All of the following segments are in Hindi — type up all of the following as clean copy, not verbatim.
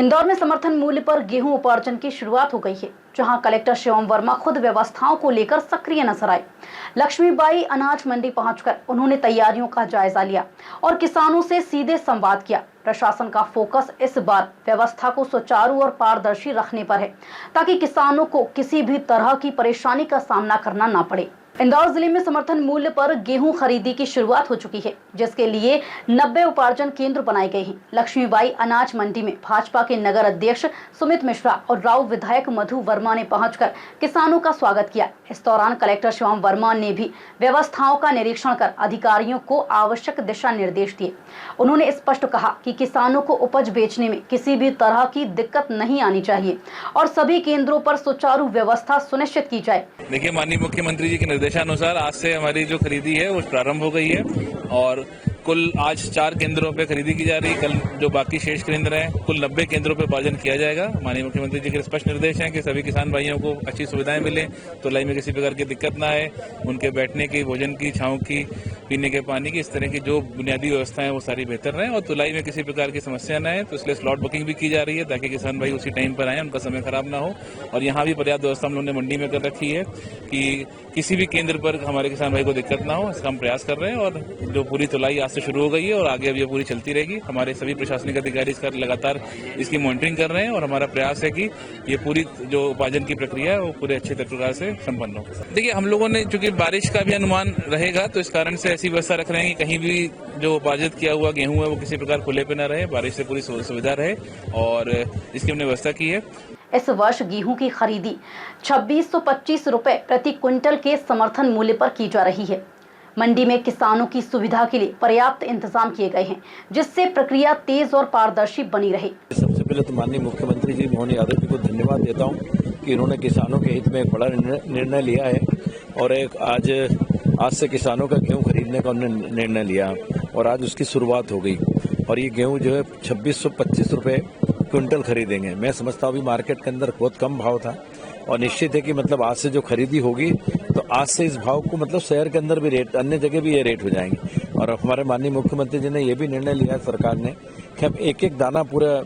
इंदौर में समर्थन मूल्य पर गेहूं उपार्जन की शुरुआत हो गई है, जहां कलेक्टर शिवम वर्मा खुद व्यवस्थाओं को लेकर सक्रिय नजर आए। लक्ष्मीबाई अनाज मंडी पहुंचकर उन्होंने तैयारियों का जायजा लिया और किसानों से सीधे संवाद किया। प्रशासन का फोकस इस बार व्यवस्था को सुचारू और पारदर्शी रखने पर है, ताकि किसानों को किसी भी तरह की परेशानी का सामना करना ना पड़े। इंदौर जिले में समर्थन मूल्य पर गेहूं खरीदी की शुरुआत हो चुकी है, जिसके लिए 90 उपार्जन केंद्र बनाए गए हैं। लक्ष्मीबाई अनाज मंडी में भाजपा के नगर अध्यक्ष सुमित मिश्रा और राव विधायक मधु वर्मा ने पहुंचकर किसानों का स्वागत किया। इस दौरान कलेक्टर शिवम वर्मा ने भी व्यवस्थाओं का निरीक्षण कर अधिकारियों को आवश्यक दिशा निर्देश दिए। उन्होंने स्पष्ट कहा कि किसानों को उपज बेचने में किसी भी तरह की दिक्कत नहीं आनी चाहिए और सभी केंद्रों पर सुचारू व्यवस्था सुनिश्चित की जाए। देखिए, माननीय मुख्यमंत्री जी के निर्देशानुसार आज से हमारी जो खरीदी है वो प्रारंभ हो गई है और कुल आज 4 केंद्रों पे खरीदी की जा रही है। कल जो बाकी शेष केंद्र हैं, कुल 90 केंद्रों पे उपार्जन किया जाएगा। माननीय मुख्यमंत्री जी के स्पष्ट निर्देश हैं कि सभी किसान भाइयों को अच्छी सुविधाएं मिलें, तुलाई में किसी प्रकार की दिक्कत ना आए, उनके बैठने की, भोजन की, छांव की, पीने के पानी की, इस तरह की जो बुनियादी व्यवस्थाएं वो सारी बेहतर रहें और तुलाई में किसी प्रकार की समस्या न आए। तो इसलिए स्लॉट बुकिंग भी की जा रही है ताकि किसान भाई उसी टाइम पर आए, उनका समय खराब ना हो। और यहाँ भी पर्याप्त व्यवस्था हम लोगों ने मंडी में कर रखी है कि किसी भी केंद्र पर हमारे किसान भाई को दिक्कत ना हो, इसका हम प्रयास कर रहे हैं। और जो पूरी तुलाई आज से शुरू हो गई है और आगे अब ये पूरी चलती रहेगी। हमारे सभी प्रशासनिक अधिकारी इसका लगातार इसकी मॉनिटरिंग कर रहे हैं और हमारा प्रयास है कि ये पूरी जो उपार्जन की प्रक्रिया है वो पूरे अच्छे प्रकार से संपन्न हो। देखिए, हम लोगों ने चूंकि बारिश का भी अनुमान रहेगा तो इस कारण से ऐसी व्यवस्था रख रहे हैं कि कहीं भी जो उपार्जित किया हुआ गेहूं है वो किसी प्रकार खुले पे न रहे, बारिश से पूरी सुविधा रहे और इसकी हमने व्यवस्था की है। इस वर्ष गेहूं की खरीदी 2625 रुपए प्रति क्विंटल के समर्थन मूल्य पर की जा रही है। मंडी में किसानों की सुविधा के लिए पर्याप्त इंतजाम किए गए हैं, जिससे प्रक्रिया तेज और पारदर्शी बनी रहे। सबसे पहले तो माननीय मुख्यमंत्री जी मोहन यादव जी को धन्यवाद देता हूं कि इन्होंने किसानों के हित में एक बड़ा निर्णय लिया है और एक आज से किसानों का गेहूं खरीदने का उन्होंने निर्णय लिया और आज उसकी शुरुआत हो गई और ये गेहूं जो है 2625 रुपए क्विंटल खरीदेंगे। मैं समझता हूँ अभी मार्केट के अंदर बहुत कम भाव था और निश्चित है कि मतलब आज से जो खरीदी होगी तो आज से इस भाव को मतलब शहर के अंदर भी रेट, अन्य जगह भी ये रेट हो जाएंगे। और हमारे माननीय मुख्यमंत्री जी ने ये भी निर्णय लिया है सरकार ने कि हम एक एक दाना पूरा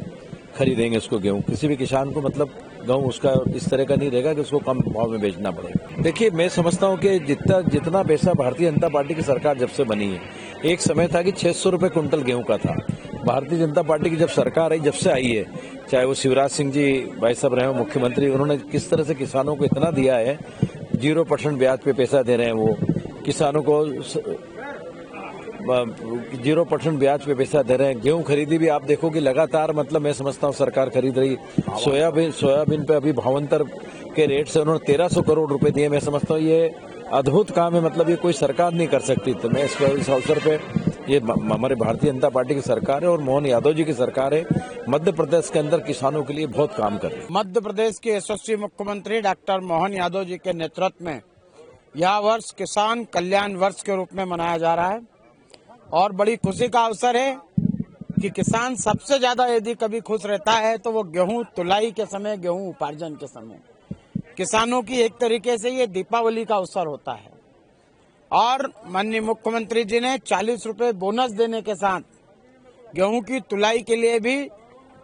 खरीदेंगे उसको गेहूं। किसी भी किसान को मतलब गेहूं उसका इस तरह का नहीं रहेगा कि उसको कम भाव में बेचना पड़ेगा। देखिए, मैं समझता हूं कि जितना पैसा भारतीय जनता पार्टी की सरकार जब से बनी है, एक समय था कि 600 रुपए क्विंटल गेहूं का था। भारतीय जनता पार्टी की जब सरकार आई, जब से आई है, चाहे वो शिवराज सिंह जी भाई साहब रहे हो मुख्यमंत्री, उन्होंने किस तरह से किसानों को इतना दिया है, 0% ब्याज पे पैसा दे रहे हैं वो किसानों को, 0% ब्याज पे पैसा दे रहे हैं। गेहूं खरीदी भी आप देखो कि लगातार मतलब मैं समझता हूं सरकार खरीद रही। सोयाबीन पे अभी भावांतर के रेट से उन्होंने 1300 करोड़ रुपए दिए। मैं समझता हूं ये अद्भुत काम है, मतलब ये कोई सरकार नहीं कर सकती। तो मैं इस अवसर पे ये हमारे भारतीय जनता पार्टी की सरकार है और मोहन यादव जी की सरकार है, मध्य प्रदेश के अंदर किसानों के लिए बहुत काम कर रही है। मध्य प्रदेश के यशस्वी मुख्यमंत्री डॉक्टर मोहन यादव जी के नेतृत्व में यह वर्ष किसान कल्याण वर्ष के रूप में मनाया जा रहा है और बड़ी खुशी का अवसर है कि किसान सबसे ज्यादा यदि कभी खुश रहता है तो वो गेहूं तुलाई के समय, गेहूं उपार्जन के समय। किसानों की एक तरीके से ये दीपावली का अवसर होता है और माननीय मुख्यमंत्री जी ने 40 रुपए बोनस देने के साथ गेहूं की तुलाई के लिए भी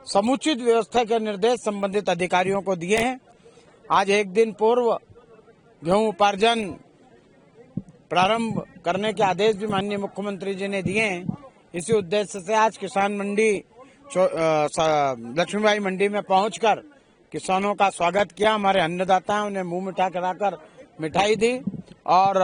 समुचित व्यवस्था के निर्देश संबंधित अधिकारियों को दिए हैं। आज एक दिन पूर्व गेहूं उपार्जन प्रारंभ करने के आदेश भी माननीय मुख्यमंत्री जी ने दिए हैं। इसी उद्देश्य से आज किसान मंडी लक्ष्मीबाई मंडी में पहुंचकर किसानों का स्वागत किया। हमारे अन्नदाता उन्हें मुंह मीठा कराकर मिठाई दी और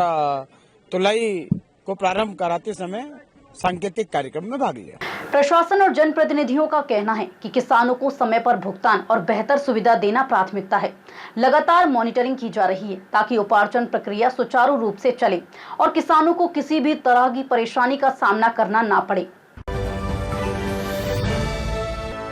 तुलाई को प्रारंभ कराते समय सांकेतिक कार्यक्रम में भाग लिया। प्रशासन और जनप्रतिनिधियों का कहना है कि किसानों को समय पर भुगतान और बेहतर सुविधा देना प्राथमिकता है। लगातार मॉनिटरिंग की जा रही है ताकि उपार्जन प्रक्रिया सुचारू रूप से चले और किसानों को किसी भी तरह की परेशानी का सामना करना ना पड़े।